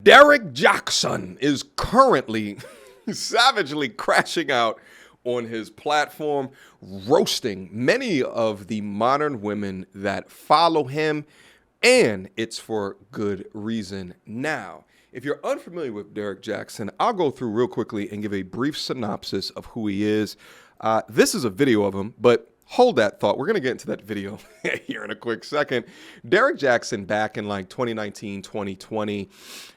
Derrick Jaxn is currently savagely crashing out on his platform, roasting many of the modern women that follow him, and it's for good reason. Now, if you're unfamiliar with Derrick Jaxn, I'll go through real quickly and give a brief synopsis of who he is. This is a video of him, but hold that thought. We're going to get into that video here in a quick second. Derrick Jaxn, back in like 2019, 2020,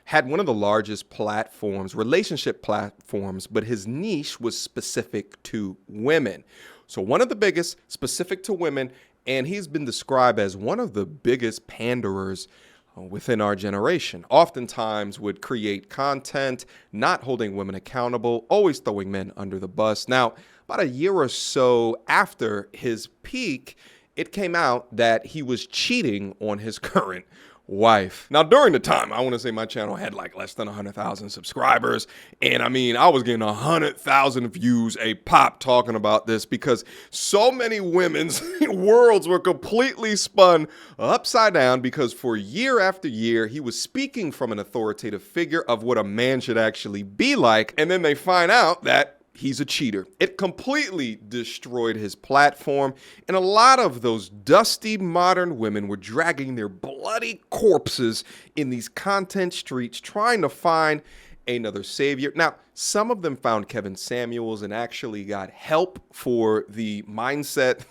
had one of the largest platforms, relationship platforms, but his niche was specific to women. So one of the biggest, specific to women, and he's been described as one of the biggest panderers within our generation. Oftentimes would create content, not holding women accountable, always throwing men under the bus. Now, about a year or so after his peak, it came out that he was cheating on his current wife. Now, during the time, I want to say my channel had like less than 100,000 subscribers. And I mean, I was getting 100,000 views a pop talking about this because so many women's worlds were completely spun upside down because for year after year, he was speaking from an authoritative figure of what a man should actually be like. And then they find out that he's a cheater. It completely destroyed his platform, and a lot of those dusty modern women were dragging their bloody corpses in these content streets trying to find another savior. Now, some of them found Kevin Samuels and actually got help for the mindset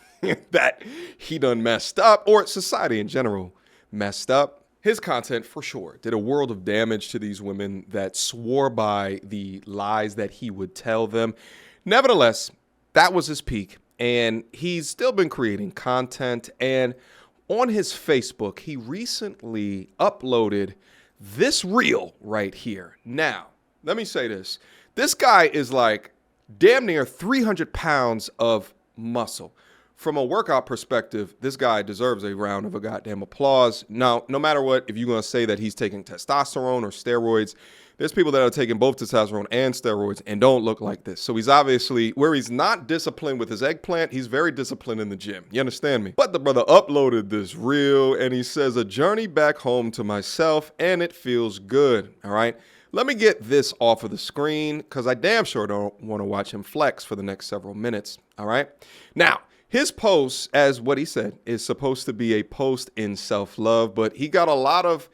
that he done messed up, or society in general messed up. His content, for sure, did a world of damage to these women that swore by the lies that he would tell them. Nevertheless, that was his peak, and he's still been creating content. And on his Facebook, he recently uploaded this reel right here. Now, let me say this. This guy is like damn near 300 pounds of muscle. From a workout perspective, this guy deserves a round of goddamn applause. Now, no matter what, if you're going to say that he's taking testosterone or steroids, there's people that are taking both testosterone and steroids and don't look like this. So he's obviously, where he's not disciplined with his eggplant, he's very disciplined in the gym. You understand me? But the brother uploaded this reel and he says, "A journey back home to myself, and it feels good." All right. Let me get this off of the screen because I damn sure don't want to watch him flex for the next several minutes. All right. Now, his post, as what he said, is supposed to be a post in self-love, but he got a lot of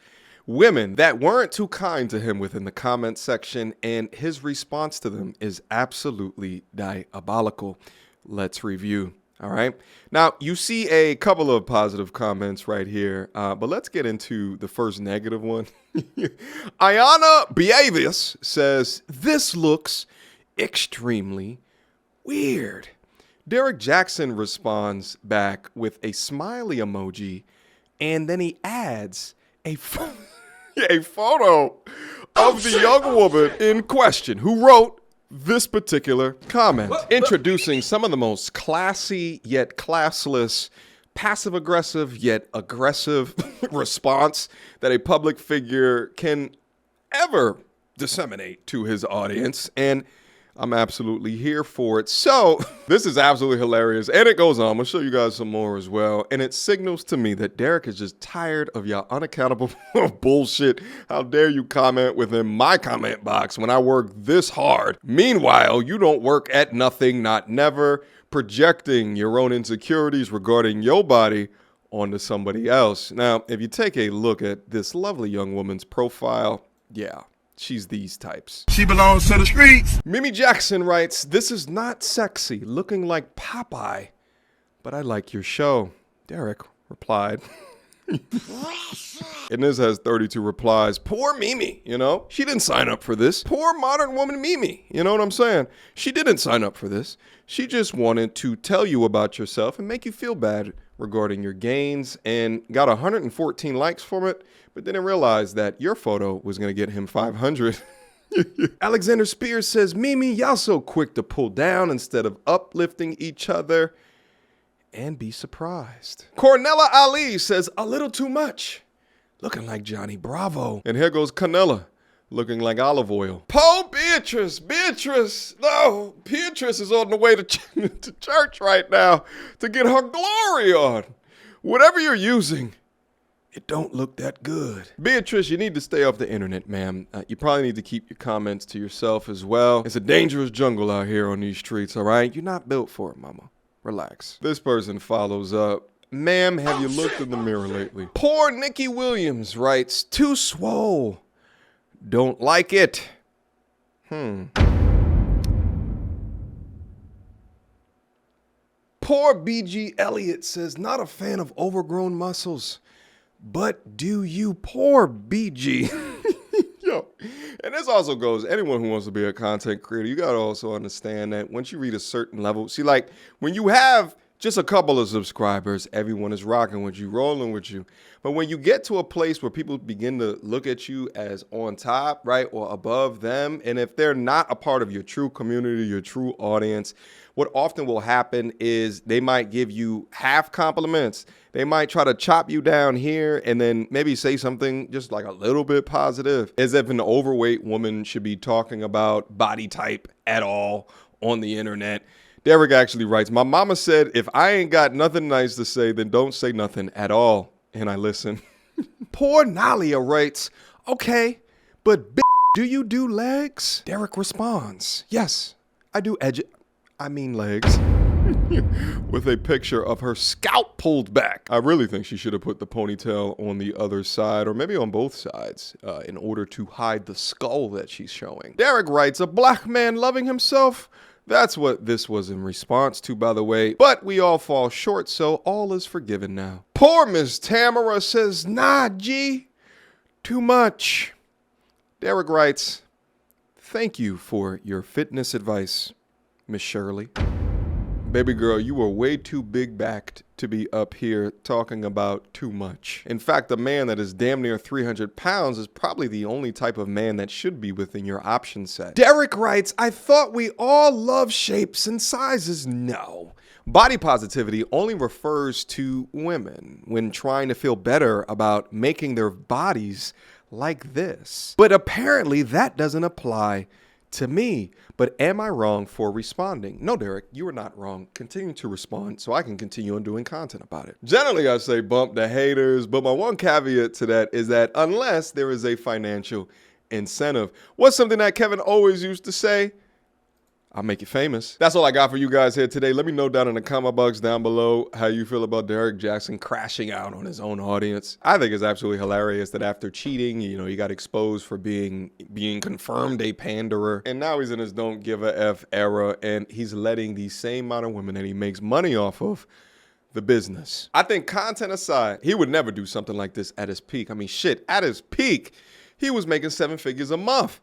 women that weren't too kind to him within the comment section, and his response to them is absolutely diabolical. Let's review. All right. Now, you see a couple of positive comments right here, but let's get into the first negative one. Ayana Beavis says, "This looks extremely weird." Derrick Jaxn responds back with a smiley emoji, and then he adds a photo of the young woman in question who wrote this particular comment, introducing some of the most classy yet classless, passive-aggressive yet aggressive response that a public figure can ever disseminate to his audience, and I'm absolutely here for it. So this is absolutely hilarious. And it goes on. I'm going to show you guys some more as well. And it signals to me that Derrick is just tired of y'all unaccountable bullshit. How dare you comment within my comment box when I work this hard? Meanwhile, you don't work at nothing, not never, projecting your own insecurities regarding your body onto somebody else. Now, if you take a look at this lovely young woman's profile, yeah. She's these types. She belongs to the streets. Mimi Jaxn writes, "This is not sexy, looking like Popeye, but I like your show." Derrick replied. And this has 32 replies. Poor Mimi, you know? She didn't sign up for this. Poor modern woman Mimi, you know what I'm saying? She didn't sign up for this. She just wanted to tell you about yourself and make you feel bad regarding your gains, and got 114 likes from it, but didn't realize that your photo was going to get him 500. Alexander Spears says, "Mimi, y'all so quick to pull down instead of uplifting each other, and be surprised." Cornella Ali says, "A little too much, looking like Johnny Bravo." And here goes Canella, looking like olive oil. Beatrice, no, Beatrice is on the way to church right now to get her glory on. Whatever you're using, it don't look that good. Beatrice, you need to stay off the internet, ma'am. You probably need to keep your comments to yourself as well. It's a dangerous jungle out here on these streets, all right? You're not built for it, mama. Relax. This person follows up. Ma'am, have you looked in the mirror lately? Poor Nikki Williams writes, too swole. Don't like it. Poor BG Elliott says, not a fan of overgrown muscles. But do you? Poor BG. Yo. And this also goes, anyone who wants to be a content creator, you got to also understand that once you reach a certain level, see, like when you have just a couple of subscribers, everyone is rocking with you, rolling with you. But when you get to a place where people begin to look at you as on top, right, or above them, and if they're not a part of your true community, your true audience, what often will happen is they might give you half compliments. They might try to chop you down here and then maybe say something just like a little bit positive, as if an overweight woman should be talking about body type at all on the internet. Derrick actually writes, my mama said, if I ain't got nothing nice to say, then don't say nothing at all. And I listen. Poor Nalia writes, okay, but do you do legs? Derrick responds, yes, I do legs. With a picture of her scalp pulled back. I really think she should have put the ponytail on the other side, or maybe on both sides, in order to hide the skull that she's showing. Derrick writes, a black man loving himself? That's what this was in response to, by the way. But we all fall short, so all is forgiven now. Poor Miss Tamara says, nah, G, too much. Derrick writes, thank you for your fitness advice, Miss Shirley. Baby girl, you are way too big-backed to be up here talking about too much. In fact, a man that is damn near 300 pounds is probably the only type of man that should be within your option set. Derrick writes, I thought we all love shapes and sizes. No. Body positivity only refers to women when trying to feel better about making their bodies like this. But apparently that doesn't apply to me. But am I wrong for responding? No, Derrick, you are not wrong. Continue to respond so I can continue on doing content about it. Generally, I say bump the haters, but my one caveat to that is that unless there is a financial incentive. What's something that Kevin always used to say? I'll make you famous. That's all I got for you guys here today. Let me know down in the comment box down below how you feel about Derrick Jaxn crashing out on his own audience. I think it's absolutely hilarious that after cheating, he got exposed for being confirmed a panderer. And now he's in his don't give a F era, and he's letting the same amount of women that he makes money off of the business. I think content aside, he would never do something like this at his peak. I mean, shit, at his peak, he was making 7 figures a month.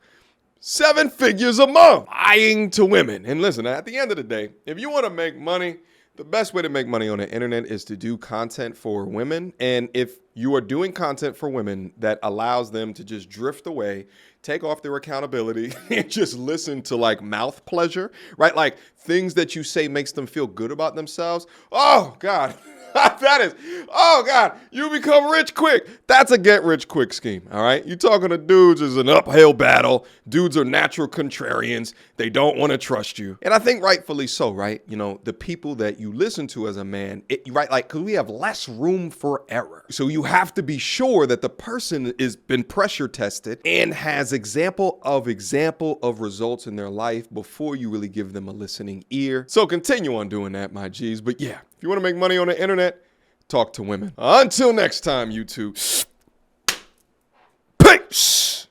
7 figures a month, lying to women. And listen, at the end of the day, if you want to make money, the best way to make money on the internet is to do content for women. And if you are doing content for women that allows them to just drift away, take off their accountability, and just listen to like mouth pleasure, right? Like things that you say makes them feel good about themselves. Oh, God. That is, oh God, you become rich quick. That's a get rich quick scheme, all right? You talking to dudes is an uphill battle. Dudes are natural contrarians. They don't want to trust you. And I think rightfully so, right? The people that you listen to as a man, right? Like, because we have less room for error. So you have to be sure that the person has been pressure tested and has example of results in their life before you really give them a listening ear. So continue on doing that, my G's. But yeah, if you want to make money on the internet, talk to women. Until next time, you two. Peace.